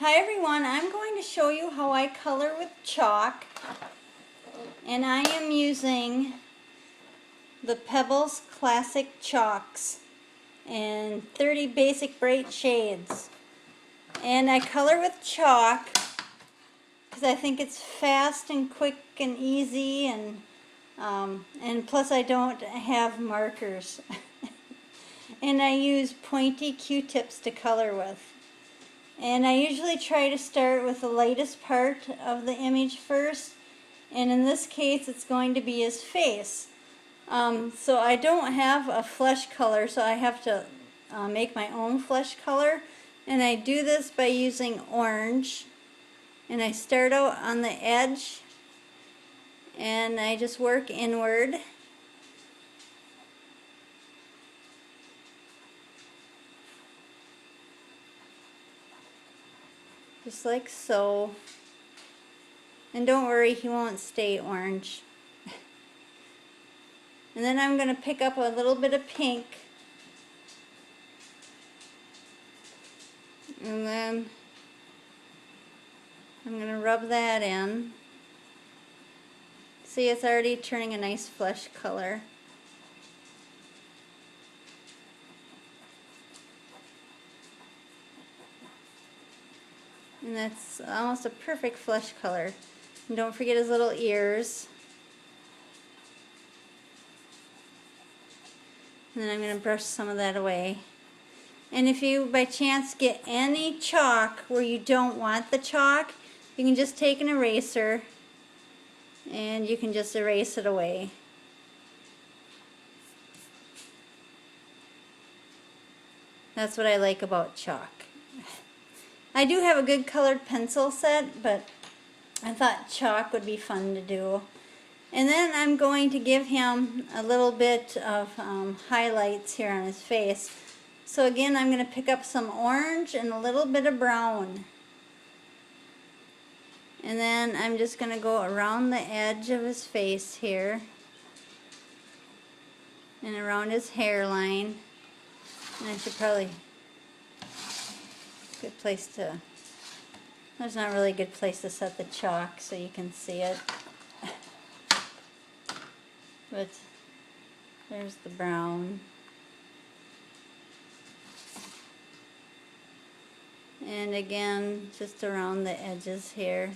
Hi everyone, I'm going to show you how I color with chalk, and I am using the Pebbles Classic Chalks in 30 basic bright shades. And I color with chalk because I think it's fast and quick and easy, and plus I don't have markers. And I use pointy Q-tips to color with. And I usually try to start with the lightest part of the image first, and in this case it's going to be his face. So I don't have a flesh color, so I have to make my own flesh color, and I do this by using orange, and I start out on the edge and I just work inward. Just like so. And don't worry, he won't stay orange. And then I'm going to pick up a little bit of pink. And then I'm going to rub that in. See, it's already turning a nice flesh color. And that's almost a perfect flesh color. And don't forget his little ears. And then I'm going to brush some of that away. And if you by chance get any chalk where you don't want the chalk, you can just take an eraser and you can just erase it away. That's what I like about chalk. I do have a good colored pencil set, but I thought chalk would be fun to do. And then I'm going to give him a little bit of highlights here on his face. So again, I'm going to pick up some orange and a little bit of brown. And then I'm just going to go around the edge of his face here. And around his hairline. And I should probably... good place to... there's not really a good place to set the chalk so you can see it. But there's the brown. And again, just around the edges here.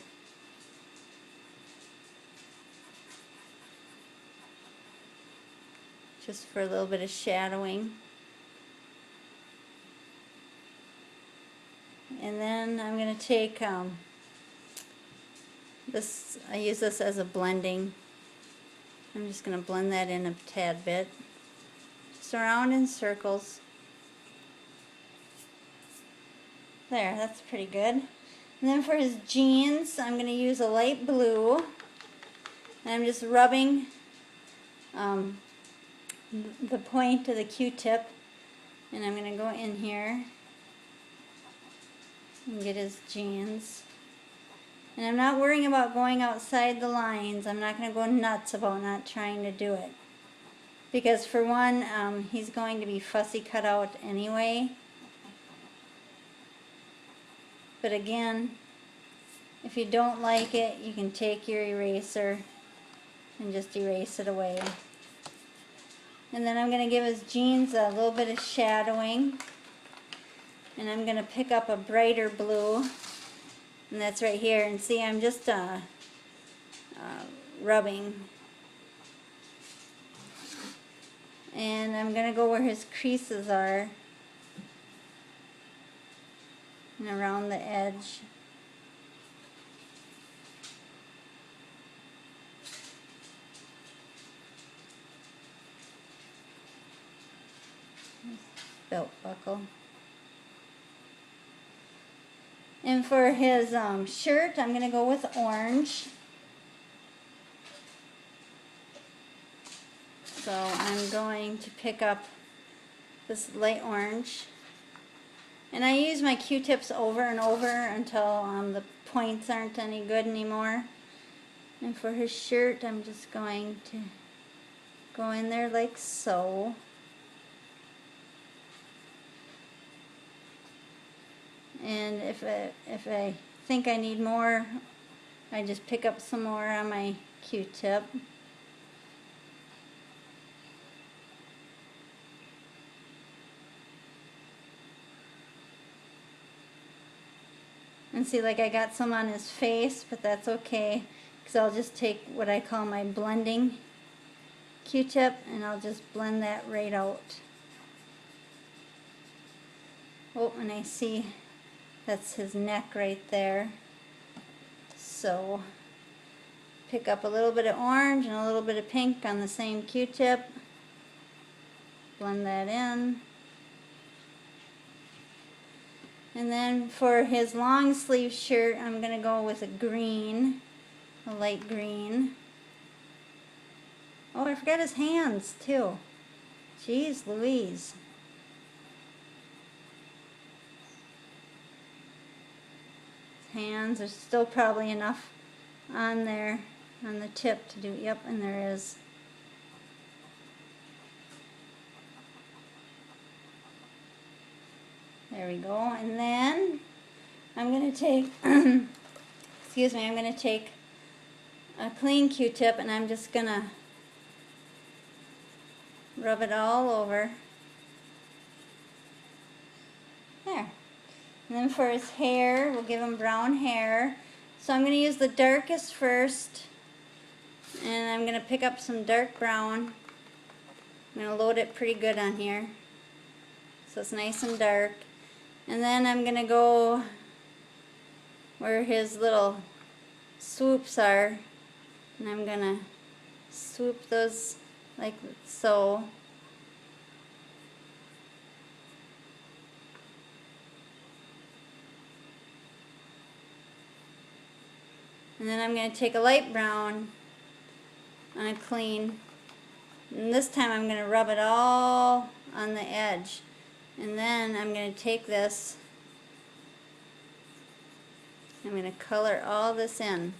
Just for a little bit of shadowing. And then I'm going to take this, I use this as a blending. I'm just going to blend that in a tad bit. Just around in circles. There, that's pretty good. And then for his jeans, I'm going to use a light blue. And I'm just rubbing the point of the Q-tip. And I'm going to go in here and get his jeans. And I'm not worrying about going outside the lines. I'm not going to go nuts about not trying to do it. Because for one, he's going to be fussy cut out anyway. But again, if you don't like it, you can take your eraser and just erase it away. And then I'm going to give his jeans a little bit of shadowing. And I'm going to pick up a brighter blue. And that's right here. And see, I'm just rubbing. And I'm going to go where his creases are. And around the edge. Belt buckle. And for his shirt, I'm going to go with orange. So I'm going to pick up this light orange. And I use my Q-tips over and over until the points aren't any good anymore. And for his shirt, I'm just going to go in there like so. And if I think I need more, I just pick up some more on my Q-tip. And see, like I got some on his face, but that's okay, because I'll just take what I call my blending Q-tip and I'll just blend that right out. Oh, and I see that's his neck right there. So pick up a little bit of orange and a little bit of pink on the same Q-tip. Blend that in. And then for his long sleeve shirt, I'm going to go with a green, a light green. Oh, I forgot his hands too. Jeez Louise. His hands, there's still probably enough on there, on the tip to do, yep, and there is. There we go, and then I'm going to take, excuse me, I'm going to take a clean Q-tip and I'm just going to rub it all over. There. And then for his hair, we'll give him brown hair. So I'm going to use the darkest first, and I'm going to pick up some dark brown. I'm going to load it pretty good on here, so it's nice and dark. And then I'm going to go where his little swoops are, and I'm going to swoop those like so. And then I'm going to take a light brown on a clean, and this time I'm going to rub it all on the edge. And then I'm going to take this, I'm going to color all this in.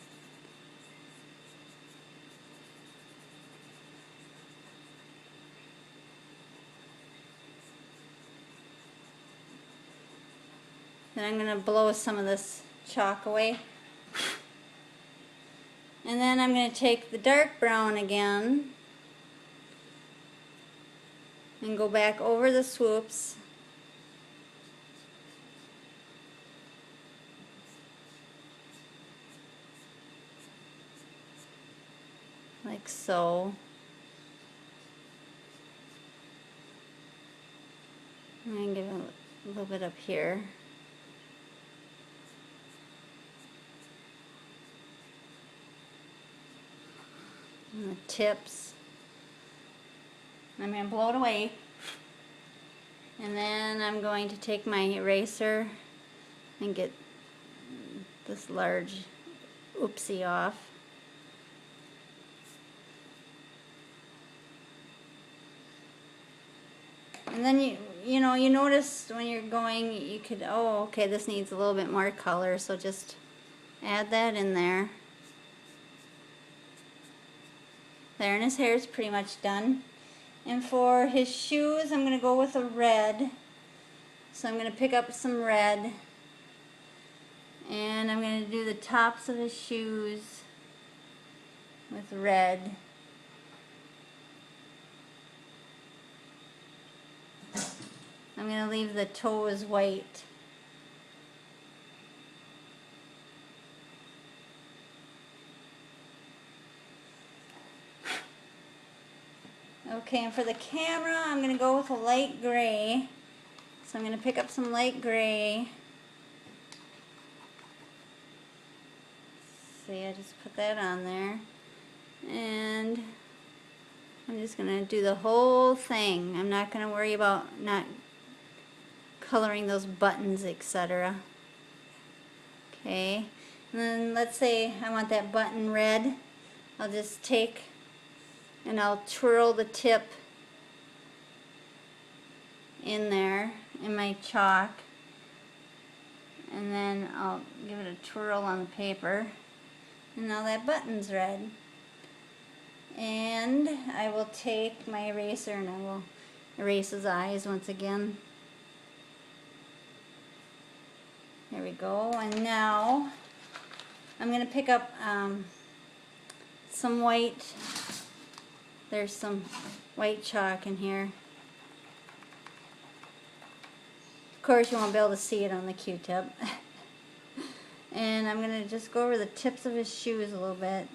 Then I'm going to blow some of this chalk away. And then I'm going to take the dark brown again and go back over the swoops. Like so. I'm going to give it a little bit up here. And the tips. I'm going to blow it away. And then I'm going to take my eraser and get this large oopsie off. And then you know, you notice when you're going, you could, oh, okay, this needs a little bit more color, so just add that in there. There, and his hair is pretty much done. And for his shoes, I'm going to go with a red. So I'm going to pick up some red. And I'm going to do the tops of his shoes with red. I'm going to leave the toes white. Okay, and for the camera, I'm going to go with a light gray. So I'm going to pick up some light gray. See, I just put that on there. And I'm just going to do the whole thing. I'm not going to worry about not coloring those buttons, etc. Okay, and then let's say I want that button red. I'll just take and I'll twirl the tip in there in my chalk, and then I'll give it a twirl on the paper, and now that button's red. And I will take my eraser and I will erase his eyes once again. There we go. And now I'm going to pick up some white. There's some white chalk in here. Of course, you won't be able to see it on the Q-tip. And I'm going to just go over the tips of his shoes a little bit.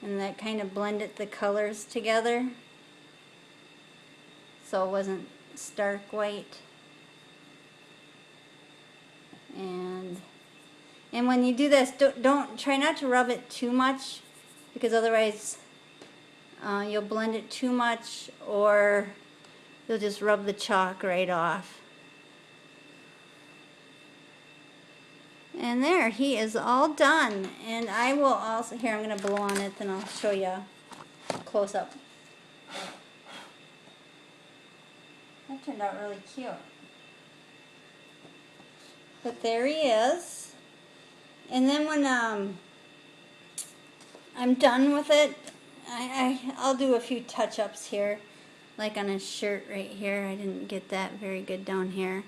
And that kind of blended the colors together, so it wasn't stark white. And when you do this, don't try not to rub it too much, because otherwise you'll blend it too much, or you'll just rub the chalk right off. And there, he is all done. And I will also, here, I'm going to blow on it, then I'll show you close up. That turned out really cute. But there he is. And then when I'm done with it, I'll do a few touch-ups here, like on his shirt right here. I didn't get that very good down here.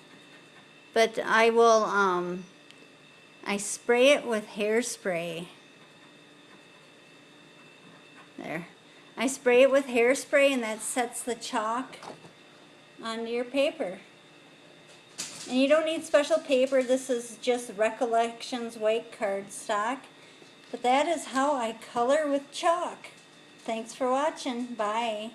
But I will, I spray it with hairspray. There. I spray it with hairspray, and that sets the chalk onto your paper. And you don't need special paper. This is just Recollections white cardstock. But that is how I color with chalk. Thanks for watching. Bye.